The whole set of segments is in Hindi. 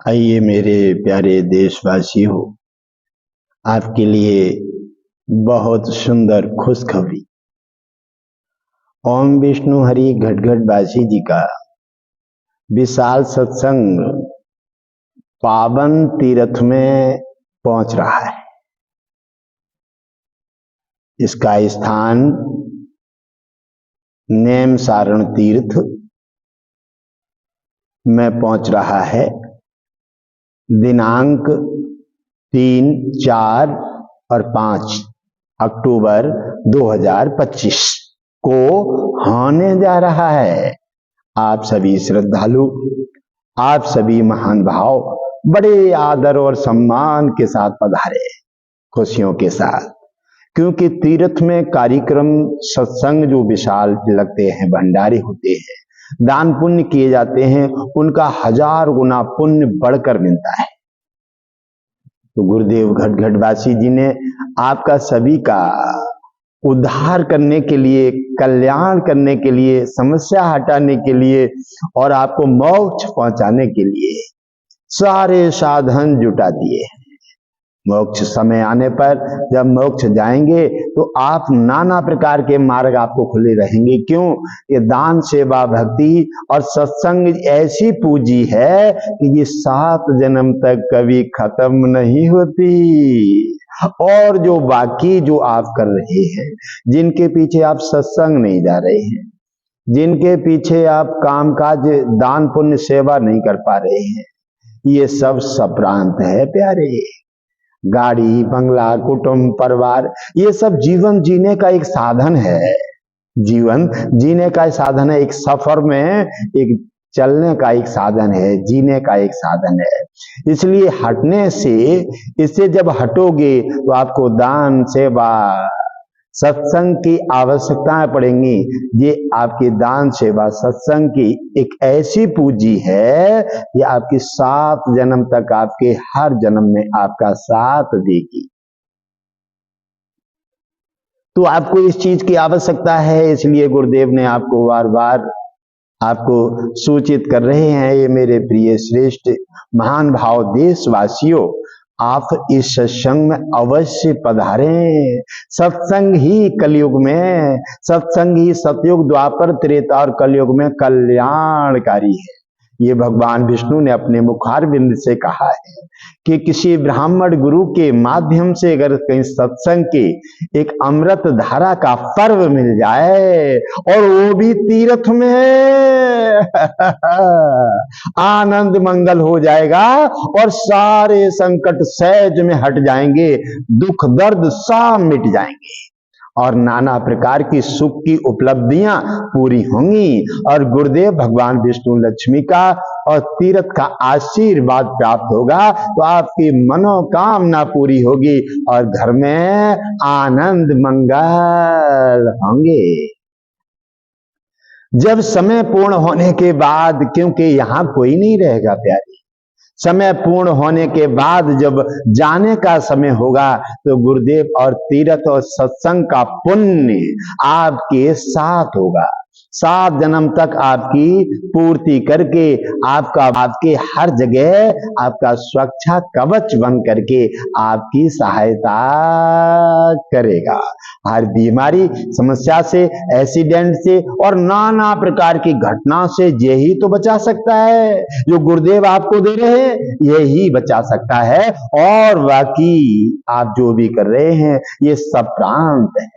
आइए मेरे प्यारे देशवासियों, आपके लिए बहुत सुंदर खुशखबरी। ओम विष्णु हरि घटघट बासी जी का विशाल सत्संग पावन तीर्थ में पहुंच रहा है। इसका स्थान नेम सारण तीर्थ में पहुंच रहा है। दिनांक 3, 4 और 5 अक्टूबर 2025 को होने जा रहा है। आप सभी श्रद्धालु, आप सभी महान भाव बड़े आदर और सम्मान के साथ पधारे, खुशियों के साथ, क्योंकि तीर्थ में कार्यक्रम सत्संग जो विशाल लगते हैं, भंडारे होते हैं, दान पुण्य किए जाते हैं, उनका 1000 गुना पुण्य बढ़कर मिलता है। तो गुरुदेव घटघटवासी जी ने आपका सभी का उद्धार करने के लिए, कल्याण करने के लिए, समस्या हटाने के लिए और आपको मोक्ष पहुंचाने के लिए सारे साधन जुटा दिए हैं। मोक्ष समय आने पर जब मोक्ष जाएंगे तो आप नाना प्रकार के मार्ग आपको खुले रहेंगे। क्यों? ये दान, सेवा, भक्ति और सत्संग ऐसी पूंजी है कि ये 7 जन्म तक कभी खत्म नहीं होती। और जो बाकी जो आप कर रहे हैं, जिनके पीछे आप सत्संग नहीं जा रहे हैं, जिनके पीछे आप कामकाज, दान, पुण्य, सेवा नहीं कर पा रहे हैं, ये सब सप्रांत है प्यारे। गाड़ी, बंगला, कुटुंब, परिवार, ये सब जीवन जीने का एक साधन है। जीवन जीने का साधन है, एक सफर में एक चलने का एक साधन है, जीने का एक साधन है। इसलिए हटने से, इससे जब हटोगे तो आपको दान, सेवा, सत्संग की आवश्यकताएं पड़ेंगी। ये आपकी दान, सेवा, सत्संग की एक ऐसी पूंजी है कि आपकी 7 जन्म तक, आपके हर जन्म में आपका साथ देगी। तो आपको इस चीज की आवश्यकता है, इसलिए गुरुदेव ने आपको बार बार आपको सूचित कर रहे हैं। ये मेरे प्रिय श्रेष्ठ महान भाव देशवासियों, आप इस सत्संग में अवश्य पधारें। सत्संग ही कलयुग में, सत्संग ही सतयुग, द्वापर, त्रेता और कलयुग में कल्याणकारी है। ये भगवान विष्णु ने अपने मुखारविंद से कहा है कि किसी ब्राह्मण गुरु के माध्यम से अगर कहीं सत्संग के एक अमृत धारा का पर्व मिल जाए और वो भी तीर्थ में आनंद मंगल हो जाएगा और सारे संकट सहज में हट जाएंगे, दुख दर्द सब मिट जाएंगे और नाना प्रकार की सुख की उपलब्धियां पूरी होंगी और गुरुदेव भगवान विष्णु लक्ष्मी का और तीर्थ का आशीर्वाद प्राप्त होगा। तो आपकी मनोकामना पूरी होगी और घर में आनंद मंगल होंगे। जब समय पूर्ण होने के बाद, क्योंकि यहां कोई नहीं रहेगा प्यारे, समय पूर्ण होने के बाद जब जाने का समय होगा तो गुरुदेव और तीर्थ और सत्संग का पुण्य आपके साथ होगा। 7 जन्म तक आपकी पूर्ति करके आपके हर जगह आपका सुरक्षा कवच बन करके आपकी सहायता करेगा। हर बीमारी, समस्या से, एक्सीडेंट से और नाना प्रकार की घटना से यही तो बचा सकता है। जो गुरुदेव आपको दे रहे हैं यही बचा सकता है, और बाकी आप जो भी कर रहे हैं ये सब प्रांत है।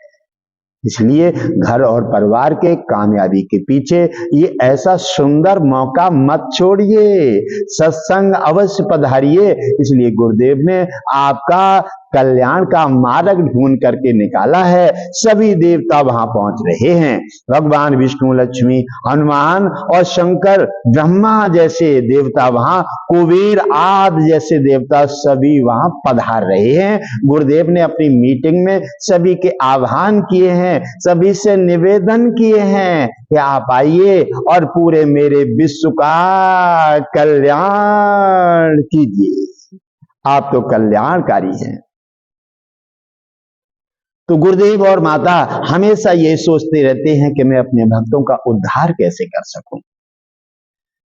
इसलिए घर और परिवार के कामयाबी के पीछे ये ऐसा सुंदर मौका मत छोड़िए, सत्संग अवश्य पधारिए। इसलिए गुरुदेव ने आपका कल्याण का मार्ग ढूंढ करके निकाला है। सभी देवता वहां पहुंच रहे हैं। भगवान विष्णु, लक्ष्मी, हनुमान और शंकर, ब्रह्मा जैसे देवता वहां, कुबेर आदि जैसे देवता सभी वहां पधार रहे हैं। गुरुदेव ने अपनी मीटिंग में सभी के आह्वान किए हैं, सभी से निवेदन किए हैं कि आप आइए और पूरे मेरे विश्व का कल्याण कीजिए। आप तो कल्याणकारी हैं। तो गुरुदेव और माता हमेशा ये सोचते रहते हैं कि मैं अपने भक्तों का उद्धार कैसे कर सकूं।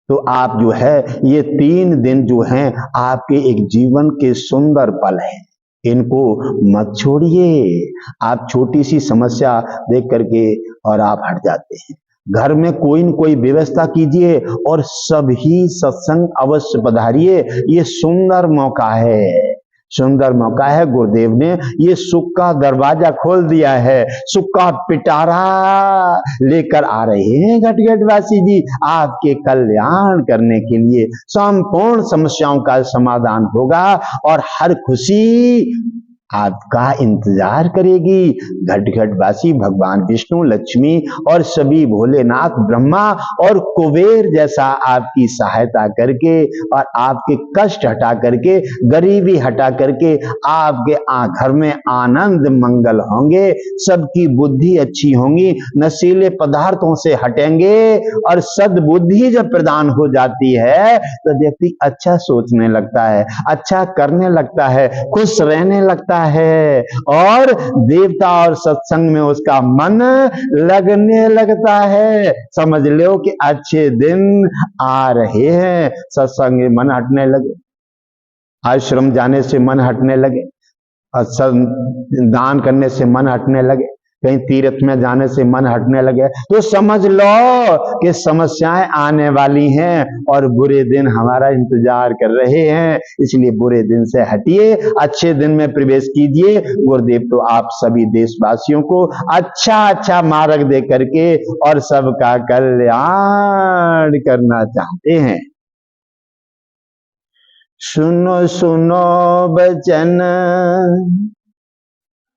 तो आप जो है ये 3 दिन जो हैं आपके एक जीवन के सुंदर पल हैं, इनको मत छोड़िए। आप छोटी सी समस्या देख करके और आप हट जाते हैं। घर में कोई न कोई व्यवस्था कीजिए और सभी सत्संग अवश्य पधारिए। ये सुंदर मौका है, सुंदर मौका है। गुरुदेव ने ये सुख का दरवाजा खोल दिया है, सुख का पिटारा लेकर आ रहे हैं घटघटवासी जी आपके कल्याण करने के लिए। संपूर्ण समस्याओं का समाधान होगा और हर खुशी आपका इंतजार करेगी। घटघटवासी भगवान विष्णु, लक्ष्मी और सभी भोलेनाथ, ब्रह्मा और कुबेर जैसा आपकी सहायता करके और आपके कष्ट हटा करके, गरीबी हटा करके आपके घर में आनंद मंगल होंगे। सबकी बुद्धि अच्छी होंगी, नशीले पदार्थों से हटेंगे और सद्बुद्धि जब प्रदान हो जाती है तो व्यक्ति अच्छा सोचने लगता है, अच्छा करने लगता है, खुश रहने लगता है और देवता और सत्संग में उसका मन लगने लगता है। समझ लो कि अच्छे दिन आ रहे हैं। सत्संग में मन हटने लगे, आश्रम जाने से मन हटने लगे, दान करने से मन हटने लगे, कहीं तीर्थ में जाने से मन हटने लगे, तो समझ लो कि समस्याएं आने वाली हैं और बुरे दिन हमारा इंतजार कर रहे हैं। इसलिए बुरे दिन से हटिए, अच्छे दिन में प्रवेश कीजिए। गुरुदेव तो आप सभी देशवासियों को अच्छा अच्छा मार्ग दे करके और सबका कल्याण करना चाहते हैं। सुनो सुनो बचन,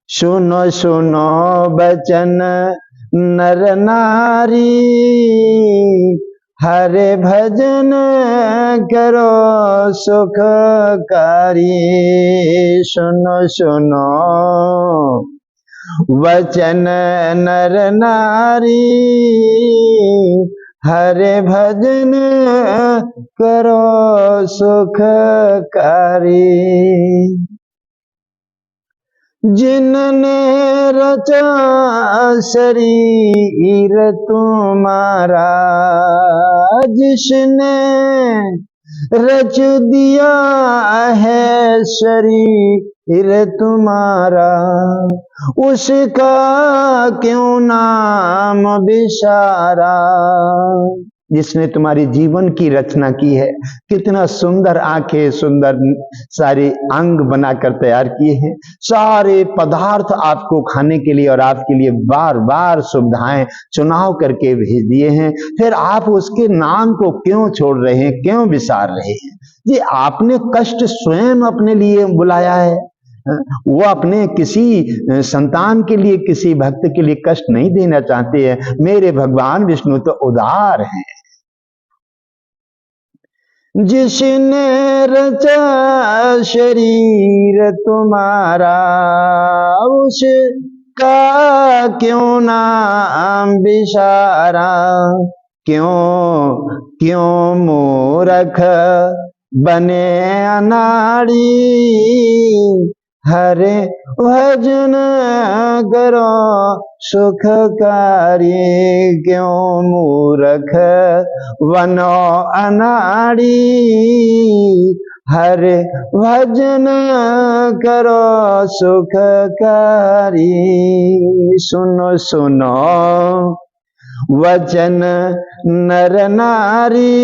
सुनो सुनो बचन नर नारी, हरे भजन करो सुखकारी। सुनो सुनो वचन नर नारी, हरे भजन करो सुखकारी। जिनने रचा शरीर तुम्हारा, जिसने रच दिया है शरीर तुम्हारा, उसका क्यों नाम बिसारा। जिसने तुम्हारी जीवन की रचना की है, कितना सुंदर आंखें, सुंदर सारे अंग बनाकर तैयार किए हैं, सारे पदार्थ आपको खाने के लिए और आपके लिए बार बार सुविधाएं चुनाव करके भेज दिए हैं, फिर आप उसके नाम को क्यों छोड़ रहे हैं, क्यों विसार रहे हैं। जी आपने कष्ट स्वयं अपने लिए बुलाया है, वो अपने किसी संतान के लिए, किसी भक्त के लिए कष्ट नहीं देना चाहते हैं। मेरे भगवान विष्णु तो उदार हैं। जिसने रचा शरीर तुम्हारा, उसका क्यों नाम बिसारा। क्यों क्यों मूर्ख बने अनाड़ी, हरे भजन करो सुखकारी। क्यों मूर्ख बनो अनाड़ी, हरे भजन करो सुखकारी। सुनो सुनो वचन नर नारी,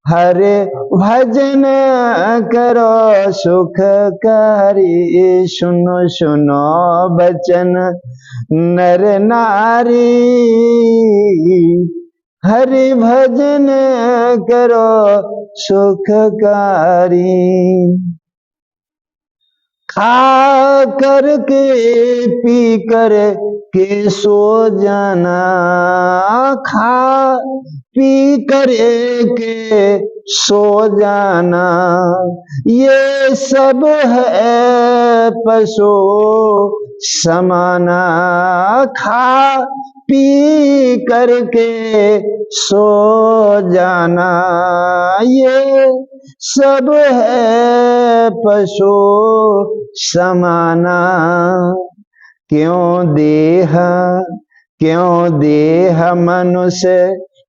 हरे भजन करो सुखकारी। सुनो सुनो वचन नर नारी, हरि भजन करो सुखकारी। खा करके पी कर के सो जाना, खा पी कर के सो जाना, ये सब है पशु समाना। खा पी करके सो जाना, ये सब है पशु समाना। क्यों देह मनुष्य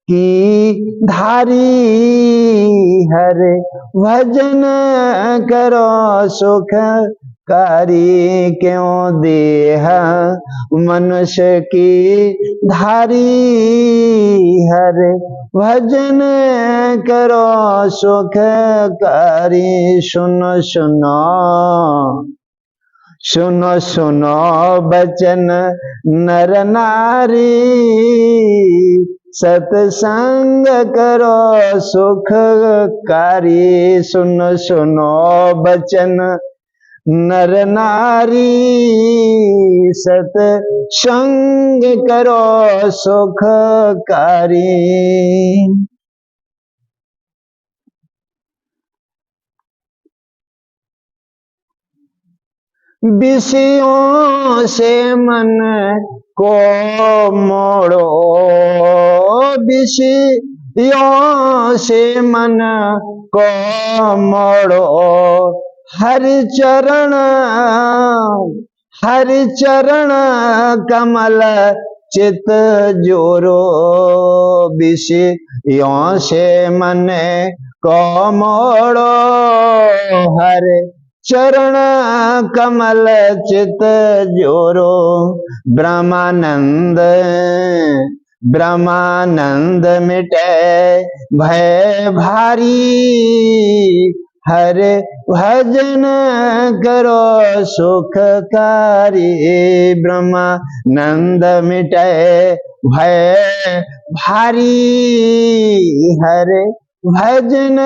की धारी, हरे भजन करो सुख कारी, क्यों देह मनुष्य की धारी, हरे भजन करो सुख कारी। सुनो सुनो सुनो सुनो बचन नर नारी, सत्संग करो सुख कारी। सुनो सुनो बचन नर नारी, सत्संग करो सुख कारी। विषयों से मन को मोड़ो, विषयों से मन को मोड़ो, हरि चरण कमल चित जोरो। विषयों से मन को मोड़ो, हरि चरण कमल चित जोरो। ब्रह्मानंद मिटे भय भारी, हरे भजन करो सुखकारी। ब्रह्मानंद मिटे भय भारी, हरे भजन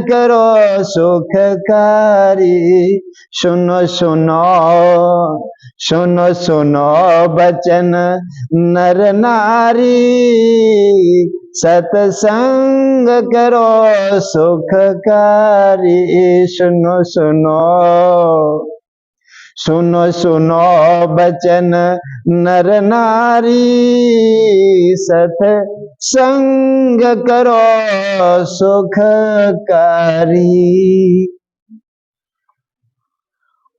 करो सुखकारी। सुनो सुनो सुनो सुनो बचन नर नारी, सत्संग करो सुखकारी। सुनो सुनो सुनो सुनो बचन नर नारी, सत्संग करो सुखकारी।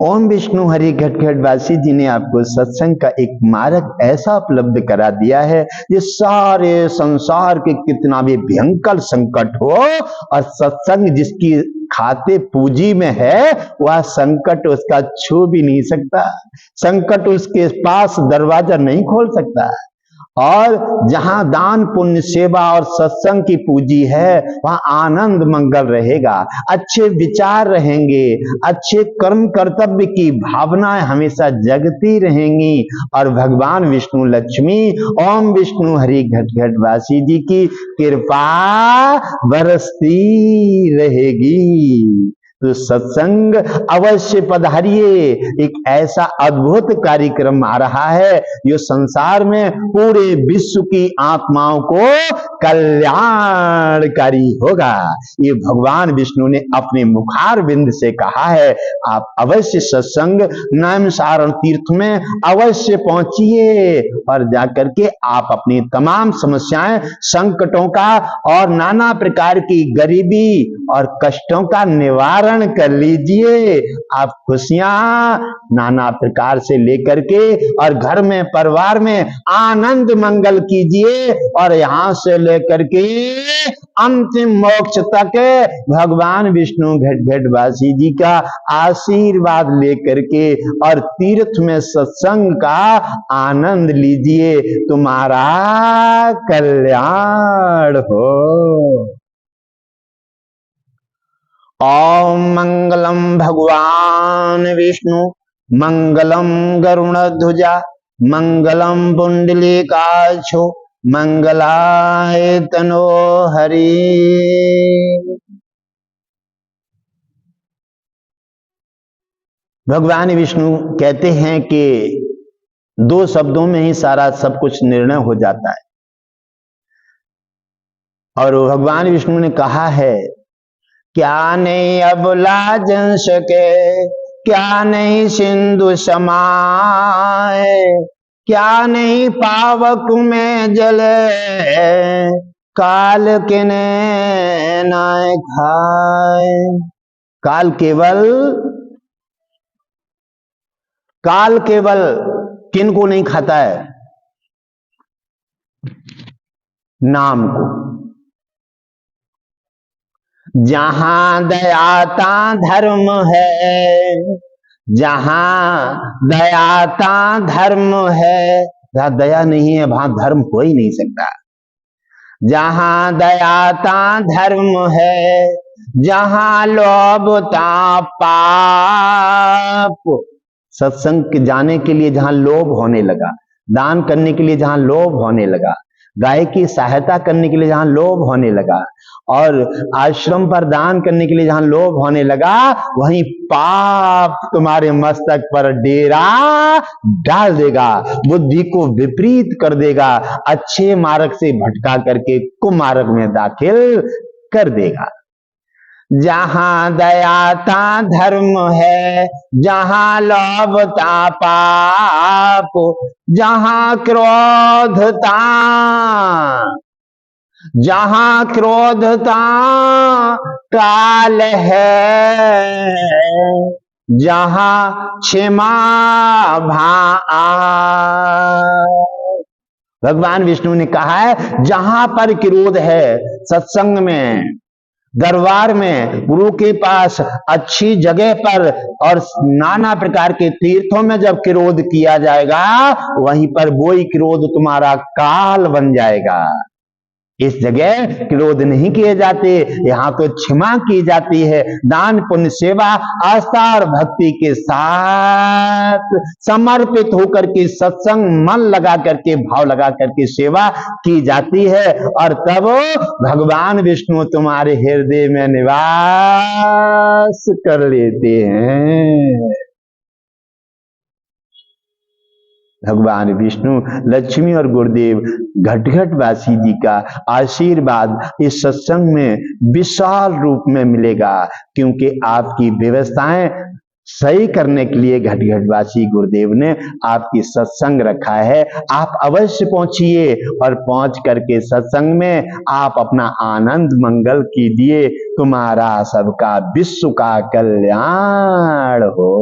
ओम विष्णु हरि घटघटवासी जी ने आपको सत्संग का एक मार्ग ऐसा उपलब्ध करा दिया है, ये सारे संसार के कितना भी भयंकर संकट हो और सत्संग जिसकी खाते पूंजी में है, वह संकट उसका छू भी नहीं सकता, संकट उसके पास दरवाजा नहीं खोल सकता। और जहां दान पुण्य सेवा और सत्संग की पूंजी है, वहां आनंद मंगल रहेगा, अच्छे विचार रहेंगे, अच्छे कर्म कर्तव्य की भावनाएं हमेशा जगती रहेंगी और भगवान विष्णु लक्ष्मी ओम विष्णु हरि घटघटवासी जी की कृपा बरसती रहेगी। तो सत्संग अवश्य पधारिए, एक ऐसा अद्भुत कार्यक्रम आ रहा है जो संसार में पूरे विश्व की आत्माओं को कल्याणकारी होगा। ये भगवान विष्णु ने अपने मुखार बिंद से कहा है। आप अवश्य सत्संग नैमिषारण्य तीर्थ में अवश्य पहुंचिए और जाकर के आप अपनी तमाम समस्याएं, संकटों का और नाना प्रकार की गरीबी और कष्टों का निवारण कर लीजिए। आप खुशियां नाना प्रकार से लेकर के और घर में परिवार में आनंद मंगल कीजिए और यहां से लेकर के अंतिम मोक्ष तक भगवान विष्णु घटघटवासी जी का आशीर्वाद लेकर के और तीर्थ में सत्संग का आनंद लीजिए। तुम्हारा कल्याण हो। ओम मंगलम भगवान विष्णु, मंगलम गरुड़ध्वजा, मंगलम पुंडलीकाक्षो, मंगलाय तनो हरि। भगवान विष्णु कहते हैं कि 2 शब्दों में ही सारा सब कुछ निर्णय हो जाता है। और भगवान विष्णु ने कहा है, क्या नहीं अबला जन सके, क्या नहीं सिंधु समाए, क्या नहीं पावक में जले, काल किने नाय खाए। काल केवल किन को नहीं खाता है? नाम को। जहां दयाता धर्म है, जहां दयाता धर्म है, जहां दया नहीं है वहां धर्म हो ही नहीं सकता। जहां दयाता धर्म है, जहां लोभता पाप। सत्संग के जाने के लिए जहां लोभ होने लगा, दान करने के लिए जहां लोभ होने लगा, गाय की सहायता करने के लिए जहां लोभ होने लगा, और आश्रम पर दान करने के लिए जहां लोभ होने लगा, वहीं पाप तुम्हारे मस्तक पर डेरा डाल देगा, बुद्धि को विपरीत कर देगा, अच्छे मार्ग से भटका करके कुमार्ग में दाखिल कर देगा। जहां दयाता धर्म है, जहां लोभता पाप, जहां क्रोधता, जहां क्रोधता काल है, जहां क्षमा भा। भगवान विष्णु ने कहा है जहां पर क्रोध है, सत्संग में, दरबार में, गुरु के पास, अच्छी जगह पर और नाना प्रकार के तीर्थों में जब क्रोध किया जाएगा, वहीं पर वही क्रोध तुम्हारा काल बन जाएगा। इस जगह क्रोध नहीं किए जाते, यहाँ तो क्षमा की जाती है। दान पुण्य सेवा आस्था और भक्ति के साथ समर्पित होकर के सत्संग मन लगा करके, भाव लगा करके सेवा की जाती है, और तब भगवान विष्णु तुम्हारे हृदय में निवास कर लेते हैं। भगवान विष्णु, लक्ष्मी और गुरुदेव घटघट वासी जी का आशीर्वाद इस सत्संग में विशाल रूप में मिलेगा, क्योंकि आपकी व्यवस्थाएं सही करने के लिए घटघटवासी गुरुदेव ने आपकी सत्संग रखा है। आप अवश्य पहुंचिए और पहुंच करके सत्संग में आप अपना आनंद मंगल कीजिए। तुम्हारा सबका विश्व का कल्याण हो।